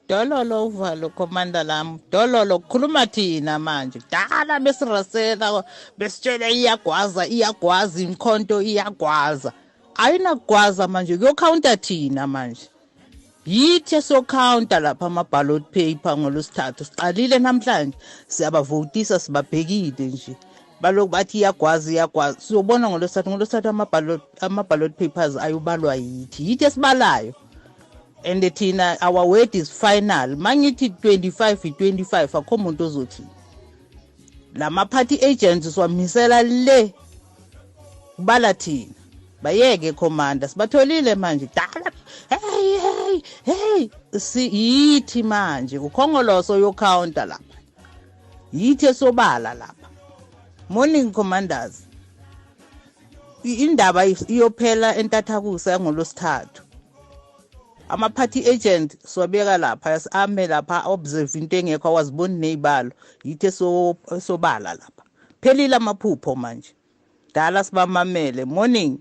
Dololo uvalo komanda lami. Dololo khuluma thina manje. Dala besirasela besitshela iyagwaza imkhonto iyagwaza. Ayinakugwaza manje kuyokhawunta thina manje. Yithi sokhawunta lapha ama-ballot paper ngolosithathu. Siqalile namhlanje siyabavotisa sibabhekile nje. Baloku bathi iyagwaza. Siyobona ngolosithathu ama-ballot papers ayobalwa yithi esibalayo. And thina our word is final. Mangithi 25 i-25 akho umuntu ozothi. Lama party agents siwamisela le kubala thina. Bayeke commander sibatholile manje. Dala hey yithi manje ukhongoloso yo counter lapha. Yithi esobala lapha. Morning commanders. Indaba iyophela entathakusa ngolosithathu. Ama-party agent siwabeka lapha ame lapha observe into engekho awaziboni ney'balo yithi esobala lapha phelile amaphupho manje dala sibamamele morning.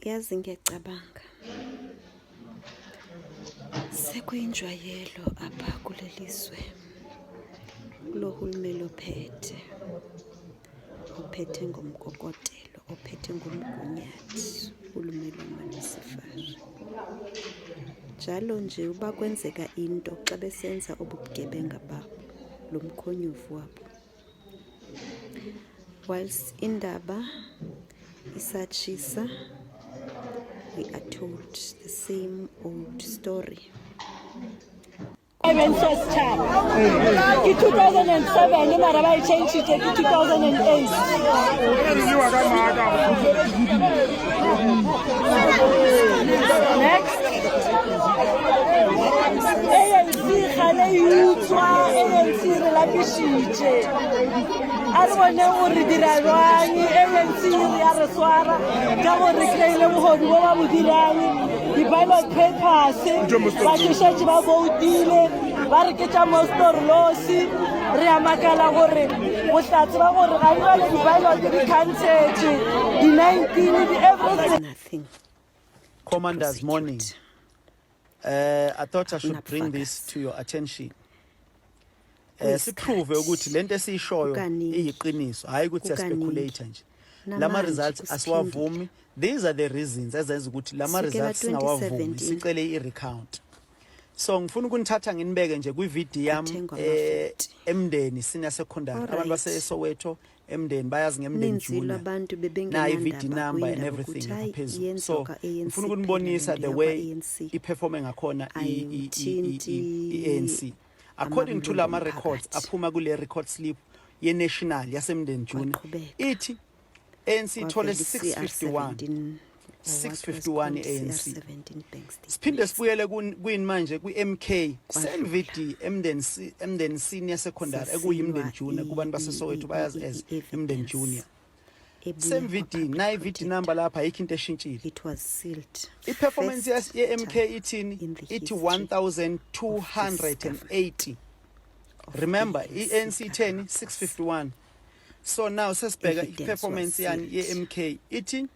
Yazi ngiyacabanga sekuyinjwayelo apha kuleliswe kulohulumeni ophethe ngomkokotelo ophethe ngomgunyathi uhulumeni wamasifari njalo nje uba kwenzeka into xa besenza obugebenga babo lo mkhonyovu wabo whilst indaba isatshisa we are told the same old story. Ke 2007 mara ba change it ke 2008 next ANC khale yutswa ANC re la bishije a re bone gore diralwang ANC ya re swara ka gore kreile bohodi bo ba bodirang di-ballot papers ba tšhošetše ba voutile ba re ke tša mostorolosi re a makala gore bohlatse ba gore ga di bale di-ballot di-cantetše di-19 di-everything. Commanders, morning. I thought I should bring this to your attention. Siprove ukuthi lento esiyishoyo iyiqiniso hayi ukuthi siyaspekulate nje. Lama results asiwavumi. These are the reasons ezenza ukuthi lama results singawavumi sicele i-recount. So ngifuna ukunithatha nginibeke nje kwi-video yami emndeni senior secondary abantu baseSoweto emndeni bayazi ngemndeni junior na i-video number and everything ngaphezulu. So ngifuna ukunibonisa the way i-performing ngakhona i-ANC according to lama records aphuma kule record slip ye-national yasemndeni junior ithi ANC ithole 651 ANC. Siphinde sibuyele kwini manje kwi-MK Senvidi emndeni senior secondary ekuyimndeni junior kubantu baseSoweto bayazi as imndeni junior. Senvidi na i-VD number lapha ayikho into eshintshile. It was sealed. I-performance ye-MK ithini ithi 1280. Remember i-ANC 10 651. So now sesibheka i-performance yani ye-MK ithi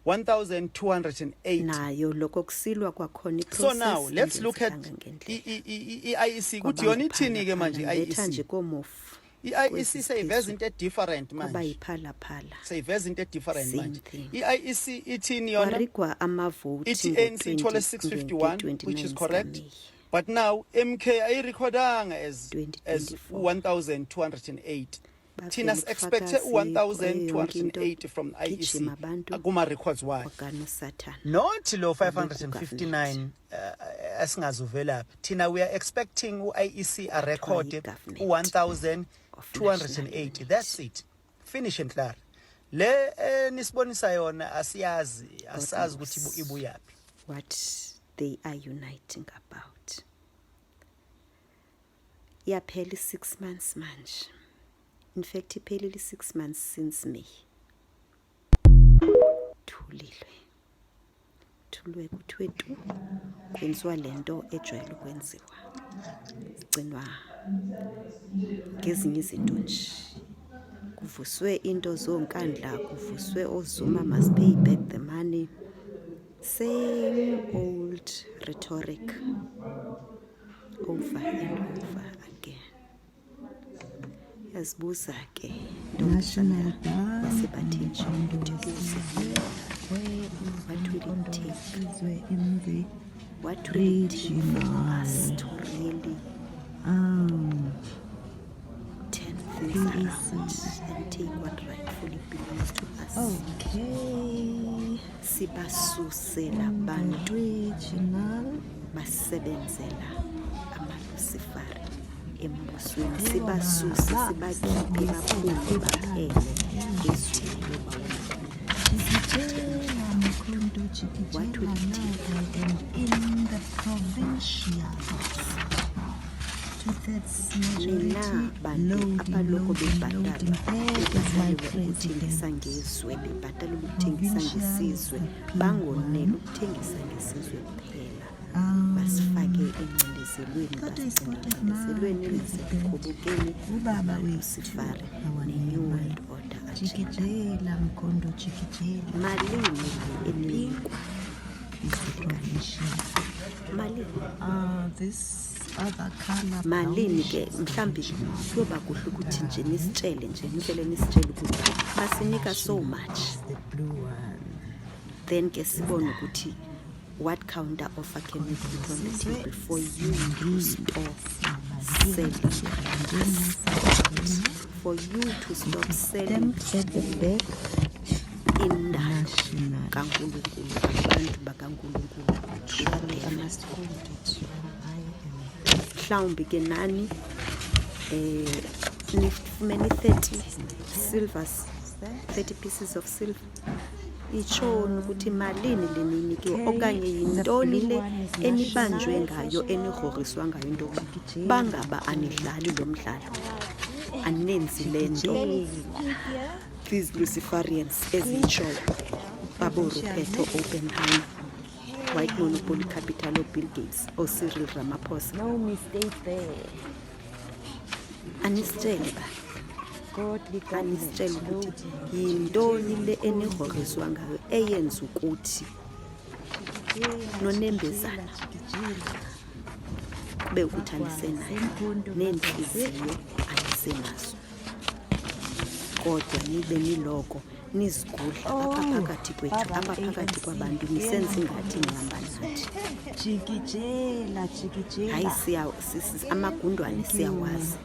1208. Nayo lokho kusilwa kwakhona iprocess. So now let's look at i-IEC ukuthi yona ithini ke manje i-IEC. I-IEC sayiveza into different manje. Abayiphala. Sayiveza into different manje. I-IEC ithini yona? Warikwa amavote ithi ANC ithole 651 which is correct. But now MK ayirecordanga as 1208. Thina expected 1208 from IEC akuma records wayo not lo 559 asingazuvelaphi thina we are expecting uIEC a record 1208. That's it, finish and clear. Le nisibonisa yona asazi ukuthi ibuyapi what they are uniting about. Yaphela 6 months manje. In fact, iphelile 6 months since May. Thulwe kuthiwe tu kwenziwa lento ejwayele ukwenziwa. Sigcinwa ngezinye izinto nje. Kuvuswe into zonkandla, kuvuswe oZuma must pay back the money. Same old old rhetoric over and over again. Yazibuza ke National Bank yasebathenjini ukuthi kuze what will it take for us to really turn things around and take what rightfully belongs to us. Okay. Sibasusela bantu basebenzela amalusifari embusweni, sibasuse sibakhiphe baphule baphele ezweni. What will it take? In the provincial Nina bantu abaloko bebhatalwa ukuthengisa ngezwe, bebhatala ukuthengisa ngesizwe, bangonela ukuthengisa ngesizwe kuphela. Basifake engcindezelweni, basingcindezelweni nasebukhobokeni abalusifari ne-New World Order agenda. Malini enikwa malini ke mhlambi kuyoba kuhle ukuthi nje nisitshele ukuthi basinika so much, then ke sibone ukuthi what counter offer can we put on the table for you to stop selling, for you to stop selling indalo kaNkulunkulu, abantu bakaNkulunkulu. Mhlawumbi ke nani nifumene 30 silvers, 30 pieces of silver. Itshoni ukuthi malini leninikiwe okanye yintoni le enibanjwe ngayo, enigrogriswa ngayo into bangaba anidlali lo mdlalo, anenzi le nto. These Luciferians ezitshoyo Babo Ruperto Oppenheimer, White Monopoly Capital of Bill Gates or Cyril Ramaphosa. No mistake there. Anisitshele ba, anisitshele ukuthi yintoni le enigrogriswa ngayo eyenza ukuthi nonembezana kube ukuthi anisenayo nenhliziyo anisenazo, kodwa nibe niloko nizigudla apha phakathi kwethu, apha phakathi kwabantu nisenza ingathi nihamba nathi. Hayi amagundwane siyawazi,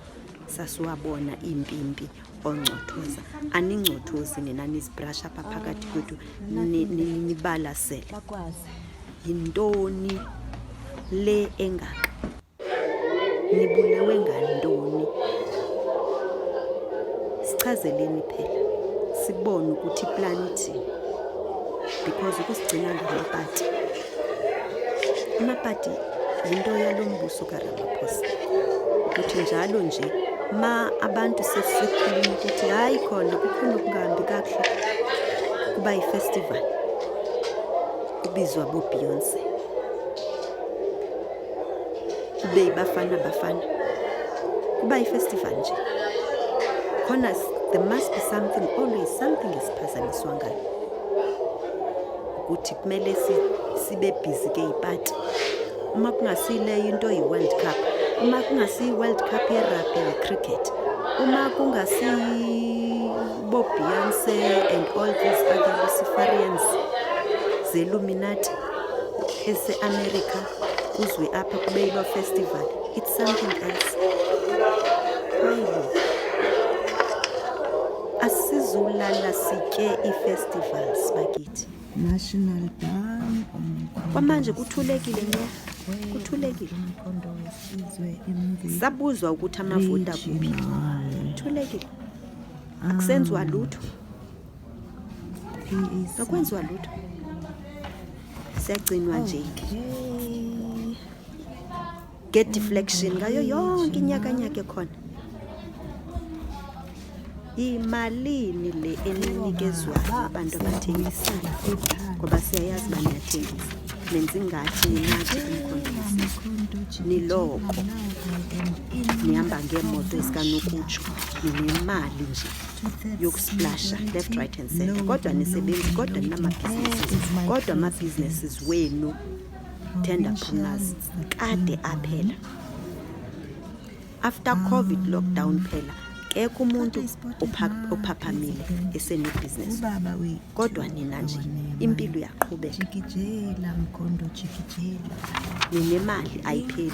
sasiwabona impimpi ongcothoza, aningcothozi nina nizibrush apha phakathi kwethu nibalasele. Yintoni le engaka? Nibulewe ngantoni? Sichazeleni phela sibone ukuthi planet, because ukusigcina ngamapati, amapati yinto yalombuso kaRamaphosa, ukuthi njalo nje ma abantu sesikhuluma ukuthi hayi khona kukhona ukungahambi kakuhle, kuba yi-festival kubizwa bo Beyonce, kube bafana kuba yi-festival nje khona. There must be something, always something esiphazamiswa ngayo, ukuthi kumele sibe busy ke ipati. Uma kungasileyo into yi-World Cup, uma kungasiyi-World Cup ye-rugby ye-cricket, uma kungasibo Beyonce and all these other Luciferians ze-Illuminati ese-America kuzwe apha kube ilo festival, it's something else. Asizulala sitye i-festivals bakithi. National Bank kwamanje kuthulekile nya, kuthulekile. Sabuzwa ukuthi amavota kuphi, kuthulekile. Akusenziwa lutho, akwenziwa lutho, siyagcinwa nje get deflection ngayo yonke inyakanyaka khona. Imalini le eninikezwayo abantu abathengisayo, ngoba siyayazi baniyathengisa, nenza ingathi ninathi umkhonto niloko nihamba ngeemoto ezikanokutsho, ninemali nje yokusplasha left right and center, kodwa nisebenzi, kodwa ninamabhizinesi, kodwa amabhizinesi wenu tenderpreneurs kade aphela. After COVID lockdown phela kekho umuntu ophaphamile esenebusiness. Kodwa nina nje impilo yaqhubeka. Jikijela mkhondo jikijela. Ninemali ayipheli.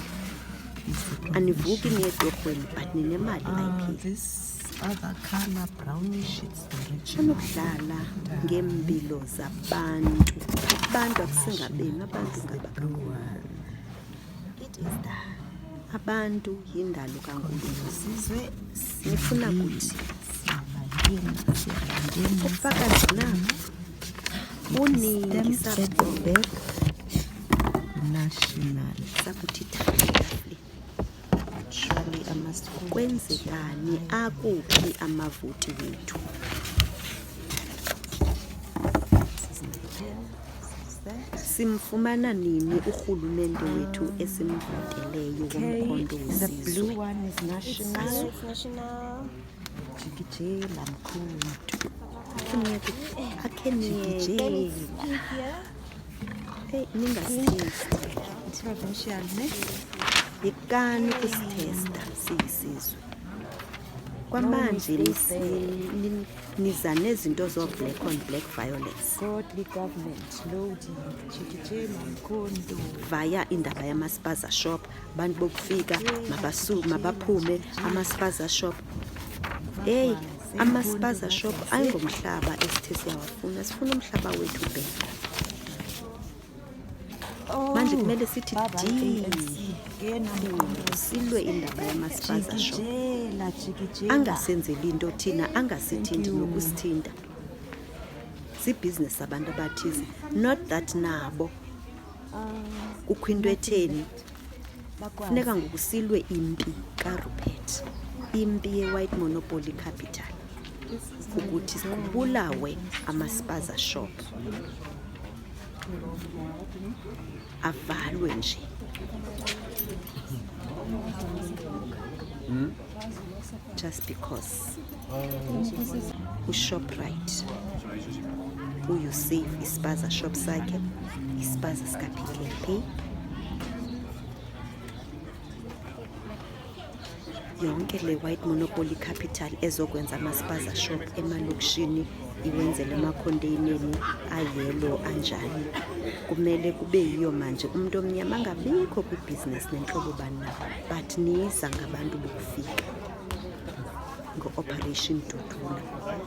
Anivuki niyetorhweni but ninemali ayipheli. This other color brownish, it's the original. Anokudlala ngempilo zabantu. Abantu akusingabeni, abantu ngabakakhulu. It is that. Abantu yindalo kaNkulunkulu. Sizwe Nifuna kuthi siyabangena ubufakazi nabo buningi sabhobek national sakuthi thathafli. Surely kwenzekani akuphi amavoti wethu? Simfumana nini urhulumente wethu esimvoteleyo womkhondo the blue wesizwe? one is national. Jikijela mkhondo. Akhe niyeke. Hey, ningasithesti. It's provincial, ne? Yekani ukusithesta siyisizwe. Kwamanje niza nezinto zo-black on black violence Godly government, loading, jikijela mkhondo. via indaba yamaspaza shop. Bantu bokufika mabaphume amaspaza shop. Hey, amaspaza shop ayingomhlaba esithe siyawafuna. Sifuna umhlaba wethu bheka. Manje kumele sithi silwe indaba yamaspaza shop. Angasenzeli into thina, angasithinti nokusithinta. Sibhizinesi abantu abathize, not that nabo kukho into etheni. Funeka ngokusilwe impi kaRupert, impi ye-white monopoly capital, ukuthi kubulawe amaspaza shop, avalwe nje. Just because uShoprite uyusave ispaza shop sakhe, ispaza sikaPick n Pay, yonke le white monopoly capital ezokwenza amaspaza shop emalokishini iwenzele emakhondeneni ayelo anjani. Kumele kube yiyo manje umuntu omnyama angabikho kwibhizinesi nenhlobo bani, but niza ngabantu bokufika ngo-Operation Dudula.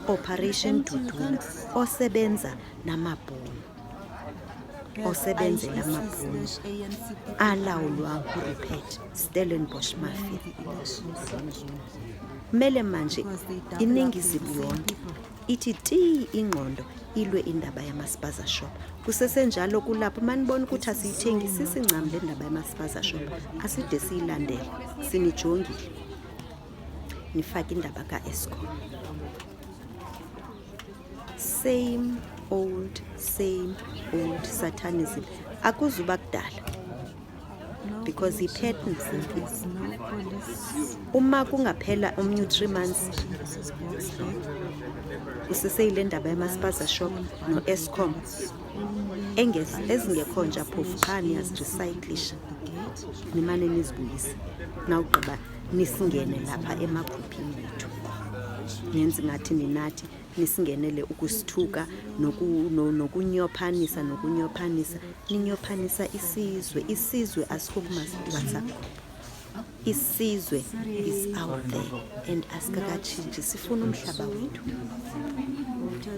Operation Dudula osebenza namabhomu, osebenzela amabhomu alawulwa nguRupert Stellenbosch Mafia. Kumele manje iningizimu yonke ithi ti ingqondo ilwe indaba yamaspaza shop. Kusesenjalo kulapho manibona ukuthi asiyithengisisi ncam le ndaba yamaspaza shop, aside siyilandele, sinijongile. Nifake indaba ka-Eskom. Same old satanism. Akuzuba kudala because i-pattern uma kungaphela omnye 3 months useseyile ndaba yamaspaza shop no-Eskom ezingekho nje phofu khani yazirecyclisha, nimane nizibuyise. Nawugqiba nisingene lapha emagruphini wethu, nenze ngathi ninathi nisingenele ukusithuka nokunyophanisa ninyophanisa isizwe asikho kuma-WhatsApp. Isizwe is out there and asikakatshintshi, sifuna umhlaba wethu.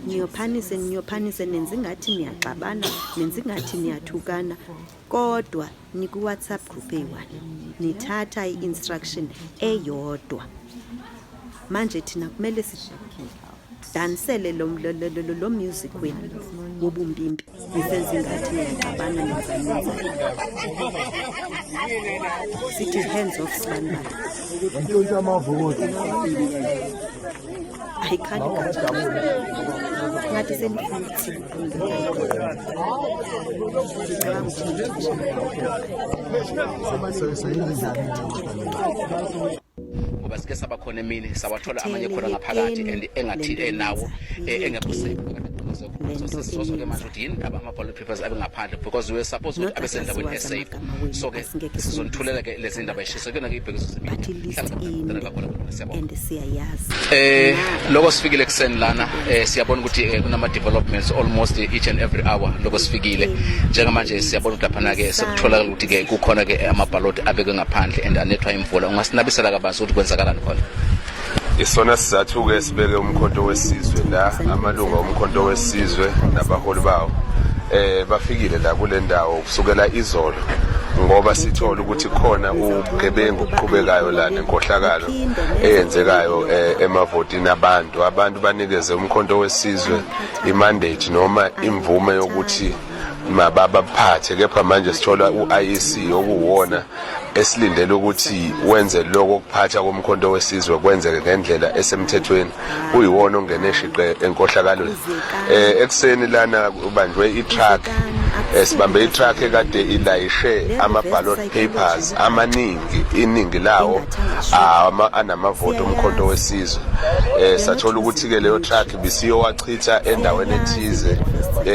Niyophanise nenze ngathi niyaxabana, nenze ngathi niyathukana, kodwa niku-WhatsApp group eyi-1 nithatha i-instruction eyodwa. Manje thina kumele sidansele lo music wenu wobumpimpi, nisenze ngathi niyaxabana nenza sithi hands off sibanibani. Ayikhali ngathi senifuna ngoba sike sabakhona emini sawathola amanye khona ngaphakathi and engathi enawo engekho safe. lento ama-ballot papers abe ngaphandle because we were supposed ukuthi abe sendaweni esafe so ke sizonithulela ke lezi ndaba eshisa kuyona ke ibhekiso party list and siyayazi loko sifikile kuseni lana siyabona ukuthi kunama developments almost each and every hour loko sifikile njengamanje siyabona ukuthi laphana ke sekutholakala ukuthi ke kukhona ke ama-ballot abeke ngaphandle and anethwa imvula ungasinabisela kabanzi ukuthi kwenzakalani khona. Isona sizathu ke sibeke umkhonto wesizwe la amalunga omkhonto wesizwe nabaholi bawo bafikile la kule ndawo kusukela izolo ngoba sithola ukuthi khona ugebengu oqhubekayo la nenkohlakalo eyenzekayo emavotini abantu banikeze umkhonto wesizwe imandate noma imvume yokuthi mababaphathe kepha manje sithola uIEC okuwona esilindele ukuthi wenze lokho kuphatha komkhonto wesizwe kwenzeke ngendlela esemthethweni uyiwona ongene eshiqe enkohlakalweni ekseni lana ubanjwe i-truck sibambe i-truck ekade ilayishe ama-ballot papers iningi lawo anamavoto omkhonto wesizwe sathola ukuthi ke leyo truck bisiyowachitha endaweni ethize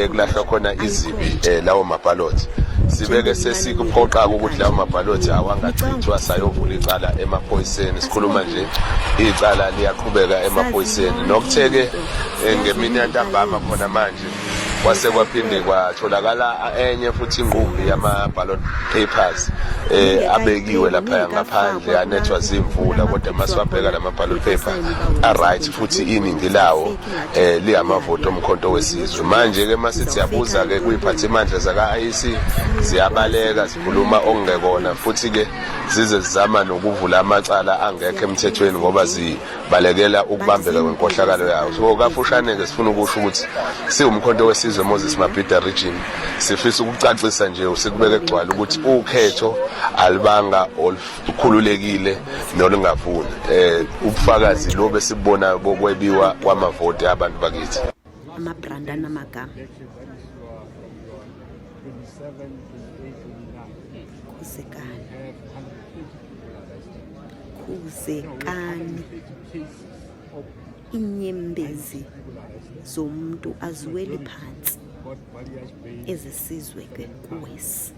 kulahlwa khona izibi lawo maballot sibeke sesikuphoqa ukuthi lawo maballot awangachithwa sayovula icala emaphoyiseni sikhuluma nje icala liyaqhubeka emaphoyiseni nokutheke ngemini yantambama khona manje kwase kwaphinde kwatholakala enye futhi ingqumbi yama-ballot papers abekiwe lapha ngaphandle yanethwa zimvula kodwa masiwabheka lama-ballot paper a-right futhi iningi lawo liyamavoto omkhonto wesizwe manje ke masithi siyabuza ke kuyiphathimandla zaka-IEC ziyabaleka zikhuluma okungekona futhi ke zize zizama nokuvula amacala angekho emthethweni ngoba zibalekela ukubambeka kwenkohlakalo yawo so kafushane ke sifuna ukusho ukuthi siwumkhonto wesizwe Moses Mabhida region sifisa ukucacisa nje sikubeke egcwala ukuthi ukhetho alibanga olukhululekile nolungavuni ubufakazi lo besibona bokwebiwa kwamavoti abantu bakithi amabranda namagama kuzekani inyembezi zomuntu aziweli phansi ezisizwe ke kuwesi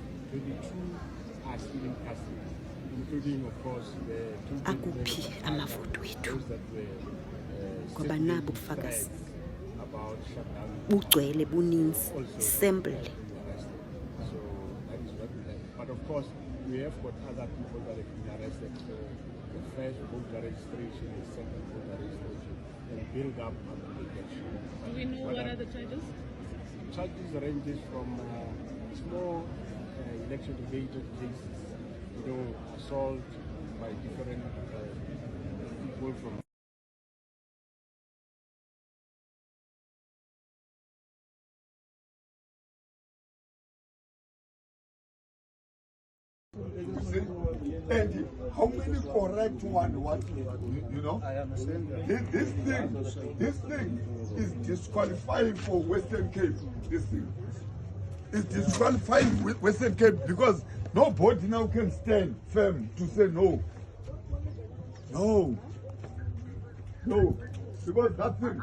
akuphi amavoto wethu ngoba nabo ubufakazi bugcwele buninzi sample. But of course, we have got other people that have been arrested. So the first voter registration, the second voter registration, and build up until the election. Do we know what are the charges? Charges ranges from small election-related cases, assault by different people from. And how many correct one? What I understand that. This thing is disqualifying for Western Cape. This thing is disqualifying Western Cape because nobody now can stand firm to say no. Because that thing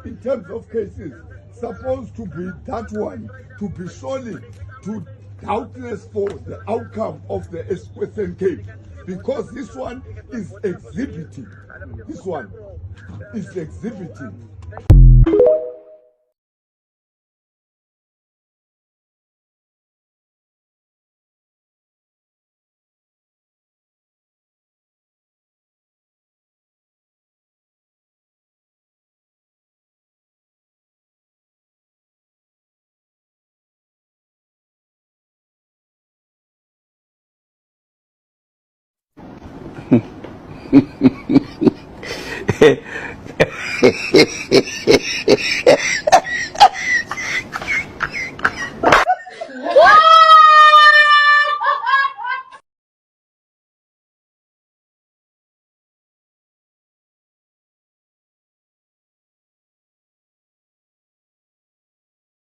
in terms of cases supposed to be that one to be solely to doubtless for the outcome of the Western Cape, because this one is exhibiting.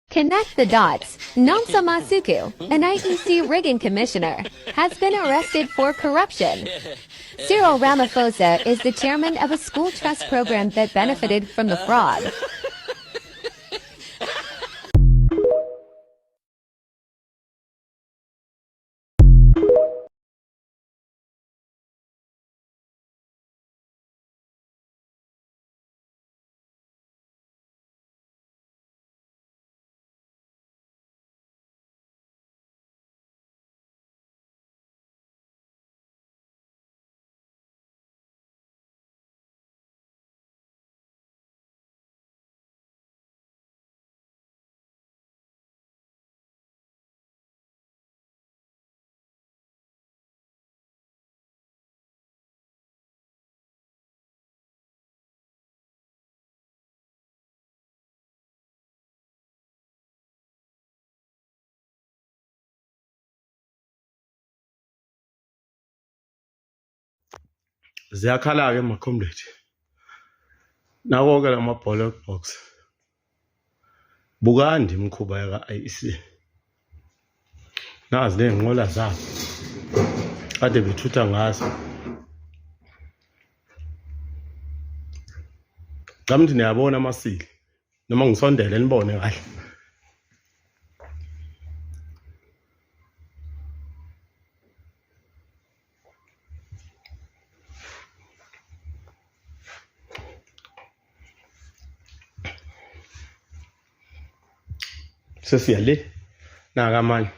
Connect the dots. Nomsa Masuku, an IEC rigging commissioner, has been arrested for corruption. Cyril Ramaphosa is the chairman of a school trust program that benefited from the fraud. Ziyakhala-ke ma-comrade. Nawo-ke lama-ballot box. Bukandi imikhuba yaka-IEC. Nazi ney'nqola zabo. Kade bethutha ngazo. Ngamthi niyabona amasili. Noma ngisondele nibone kahle. Sesiyale nakamanye.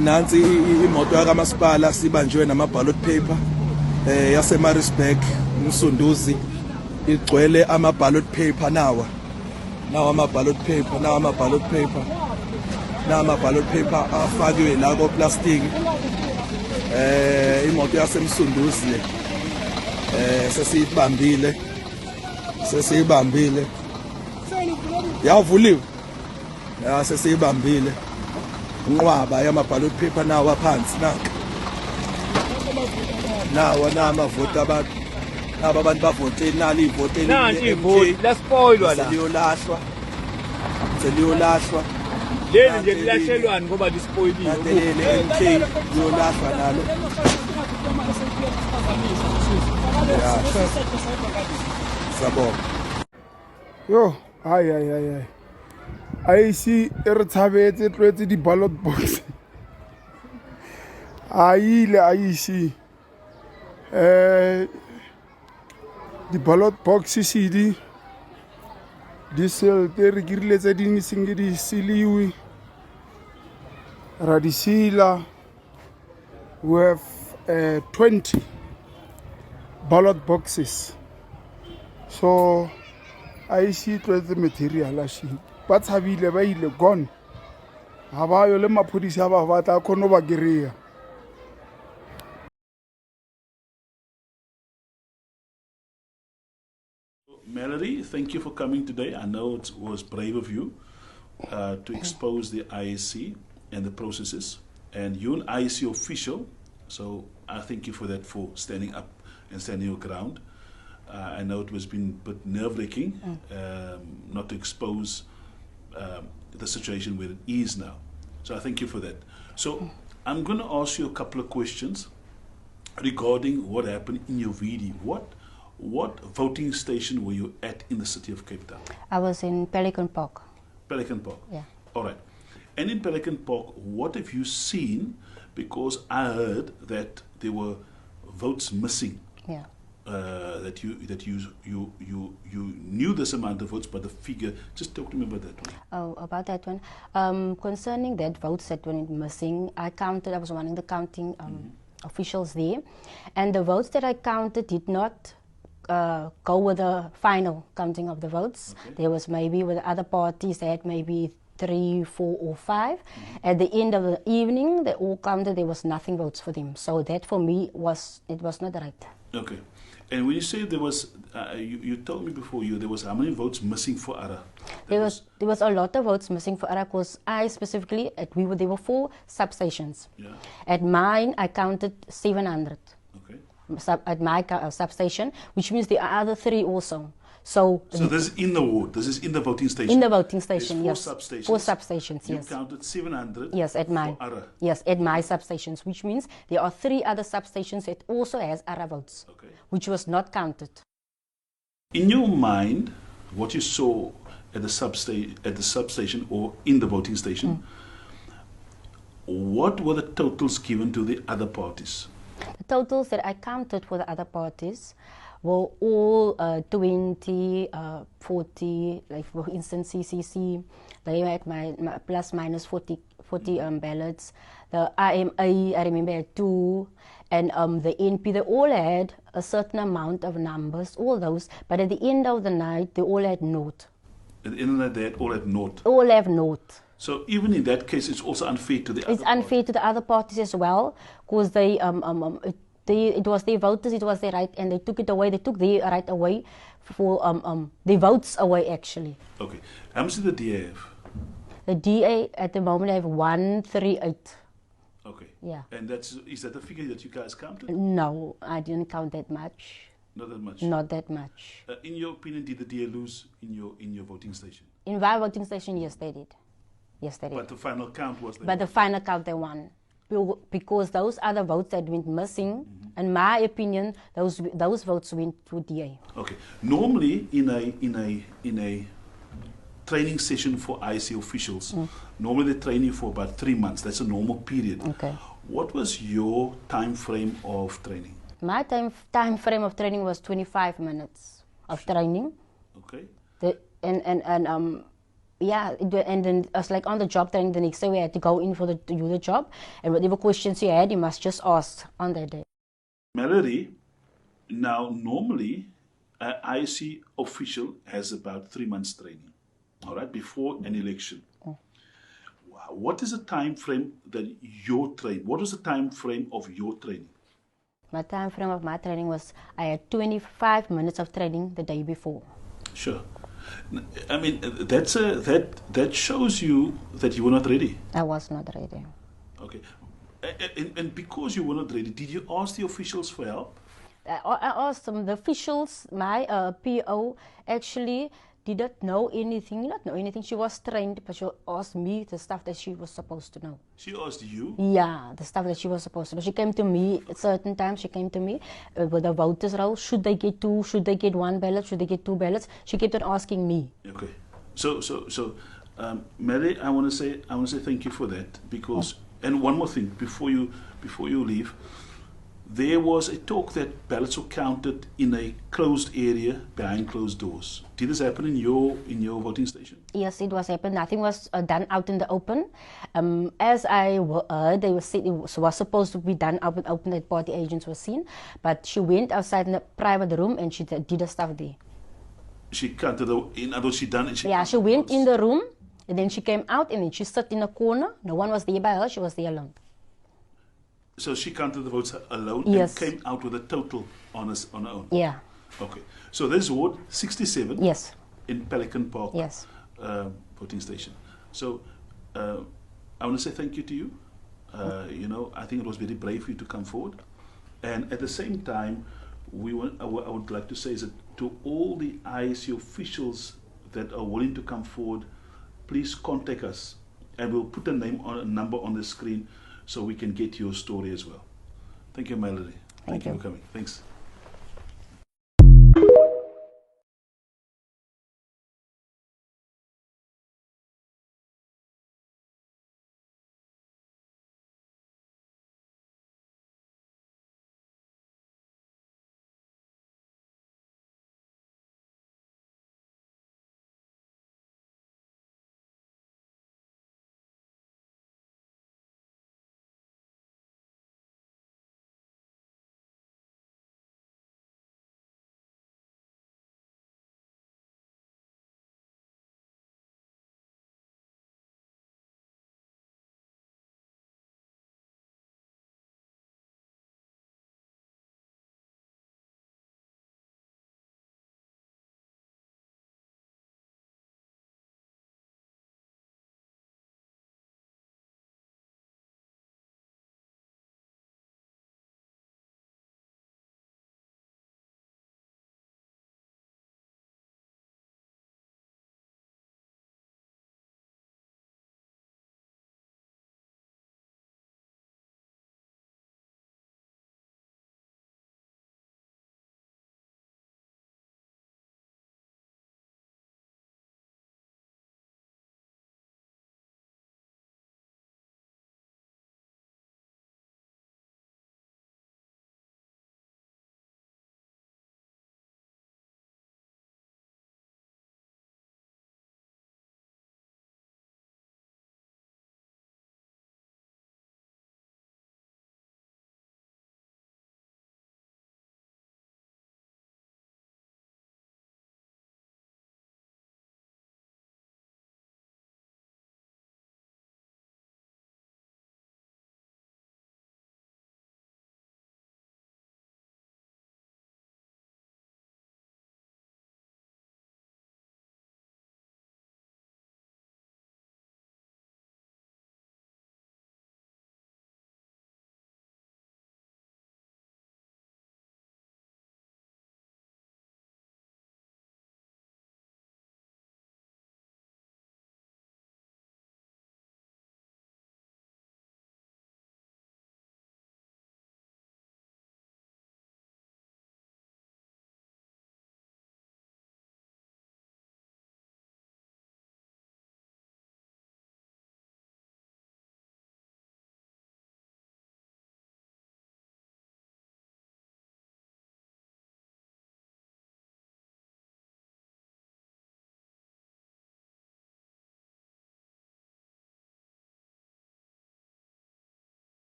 Nansi imoto yakamasipala sibanjwe nama-ballot paper yase-Maritzburg uMsunduzi igcwele ama-ballot paper nawa ama-ballot paper ama-ballot paper afakiwe la koplastiki imoto yasemsunduzi sesiyibambile yavuliwe sesiyibambile unqwaba yama-ballot paper nawa phansi nawa amavoti abantu naba abantu bavote nali ivote nanti ivoti laspoilwa la seliyolahlwa leli nje lilashelwani ngoba lispoiliwe leli MK liyolahlwa nalo sabona yo hayi IEC re tshabetse tlwetse di-ballot box aile IEC di-ballot box sedi di selte re kirile tse ding senge di siliwe ra di sila. We have 20 ballot boxes, so IEC tlwetse material a sheet ba tshabile ba ile gone ha ba yo le maphodisa ba batla khono ba gireya. Melody, thank you for coming today. I know it was brave of you to expose the IEC and the processes, and you're an IEC official, so I thank you for that, for standing up and standing your ground. I know it was been a bit nerve-wracking not to expose the situation where it is now. So I thank you for that. So I'm going to ask you a couple of questions regarding what happened in your video. What voting station were you at in the city of Cape Town? I was in Pelican Park. Pelican Park? Yeah. All right. And in Pelican Park, what have you seen? Because I heard that there were votes missing. Yeah. That you knew this amount of votes, but the figure, just talk to me about that one. Oh, about that one. Concerning that votes that went missing, I was one of the counting officials there, and the votes that I counted did not go with the final counting of the votes. Okay. There was maybe with other parties they had maybe 3, 4 or 5. At the end of the evening, they all counted, there was nothing votes for them. So that for me was not right. Okay. And when you say there was, you told me before there was how many votes missing for ARA? There was a lot of votes missing for ARA because I specifically, there were 4 substations. Yeah. At mine, I counted 700. Okay. At my substation, which means there are other 3 also. So this is in the ward. This is in the voting station. In the voting station, yes. 4 substations. You counted 700. Yes, at mine. Yes, at my substations, which means there are 3 other substations that also has ARA votes, okay, which was not counted. In your mind, what you saw at the substation or in the voting station, what were the totals given to the other parties? The totals that I counted for the other parties were all 20, 40, like for instance CCC, they had my plus minus 40 ballots. The IMA, I remember, had 2, and the NP, they all had a certain amount of numbers, all those, but at the end of the night, they all had naught. At the end of the day, all had naught. All have naught. So even in that case, it's also unfair to the other It's unfair to the other parties as well, because it was their voters, it was their right, and they took it away. They took their right away for their votes away, actually. Okay. How much did the DA have? The DA at the moment have 138. Okay. Yeah. And is that the figure that you guys counted? No, I didn't count that much. Not that much. Not that much. In your opinion, did the DA lose in your voting station? In my voting station, yes, they did. Yes, they did. But the final count was. But the final count, they won, because those other votes that went missing, in my opinion, those votes went to DA. Okay. Normally, in a training session for IEC officials, normally they train you for about 3 months. That's a normal period. Okay. What was your time frame of training? My time frame of training was 25 minutes of training. Okay. And then it was like on the job training. The next day we had to go in to do the job, and whatever questions you had, you must just ask on that day. Mallory, now normally an IEC official has about 3 months training, all right, before an election. What is the time frame that you're trained? What was the time frame of your training? My time frame of my training was, I had 25 minutes of training the day before. Sure. I mean, that shows you that you were not ready. I was not ready. Okay. And because you were not ready, did you ask the officials for help? I asked them, the officials, my PO actually didn't know anything. She was trained, but she asked me the stuff that she was supposed to know. She asked you? Yeah, the stuff that she was supposed to know. She came to me at certain times. She came to me with the voters roll. Should they get 2? Should they get 1 ballot? Should they get 2 ballots? She kept on asking me. Okay. So, Mary, I want to say thank you for that, because and one more thing before you leave. There was a talk that ballots were counted in a closed area behind closed doors. Did this happen in your voting station? Yes, it was happened. Nothing was done out in the open. As I heard, they said it was supposed to be done out in the open, that party agents were seen. But she went outside in a private room and she did the stuff there. She counted, in other words, she done it. She went in the room and then she came out and then she sat in a corner. No one was there by her. She was there alone. So she counted the votes alone, yes, and came out with a total on her own? Yeah. Okay. So this is Ward 67? Yes. In Pelican Park? Yes. Voting station. So I want to say thank you to you. I think it was very brave for you to come forward. And at the same time, I would like to say is that to all the IEC officials that are willing to come forward, please contact us, and we'll put a number on the screen, so we can get your story as well. Thank you, Melody. Thank you for coming. Thanks.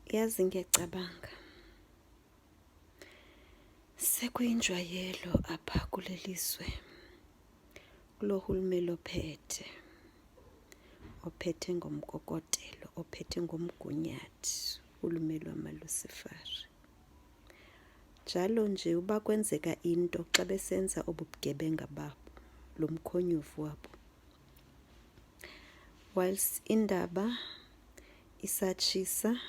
yazi ngiyacabanga sekuyinjwayelo apha kulelizwe kulohulumeni ophethe ngomkokotelo, ophethe ngomgunyathi, ulumeli wamaLucifari. Njalo nje uba kwenzeka into xa besenza obubugebenga babo, lo mkhonyovu wabo, whilst indaba isatshisa,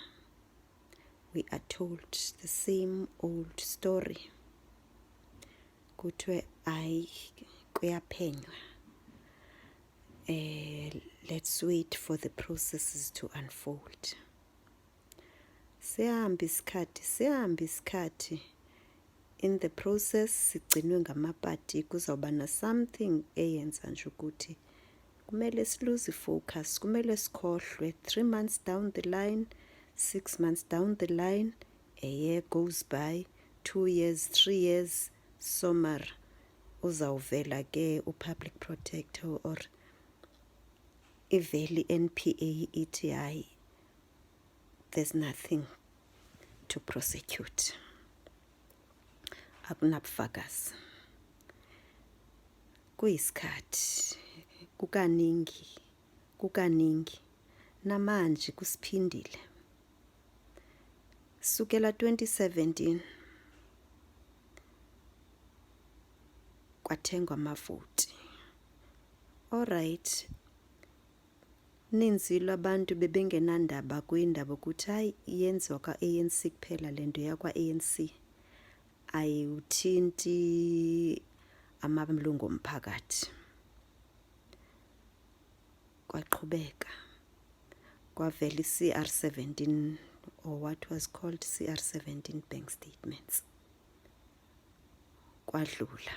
we are told the same old story. Kuthiwe ayi kuyaphenywa. Let's wait for the processes to unfold. Sehamba isikhathi. In the process sigcinwe ngamapati kuzawuba na something eyenza nje ukuthi kumele silose focus, kumele sikhohlwe 3 months down the line, 6 months down the line, a year goes by, 2 years, 3 years, somar uzawuvela ke upublic protector or iveli NPA ithi hayi there's nothing to prosecute. Akunabufakazi. Kuyisikhathi kukaningi namanje kusiphindile. Sukela 2017 kwathengwa amavoti. Alright. Ninzi labantu bebengenandaba kwindaba ukuthi hayi iyenziwa kwa-ANC kuphela lento yakwa-ANC. Ayuthinti amalungu omphakathi. Kwaqhubeka. Kwavela CR17 or what was called CR17 bank statements. Kwadlula.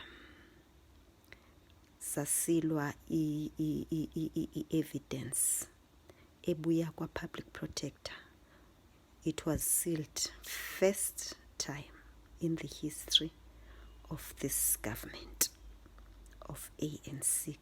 Sasilwa evidence ebuya kwa public protector. It was sealed first time in the history of this government of ANC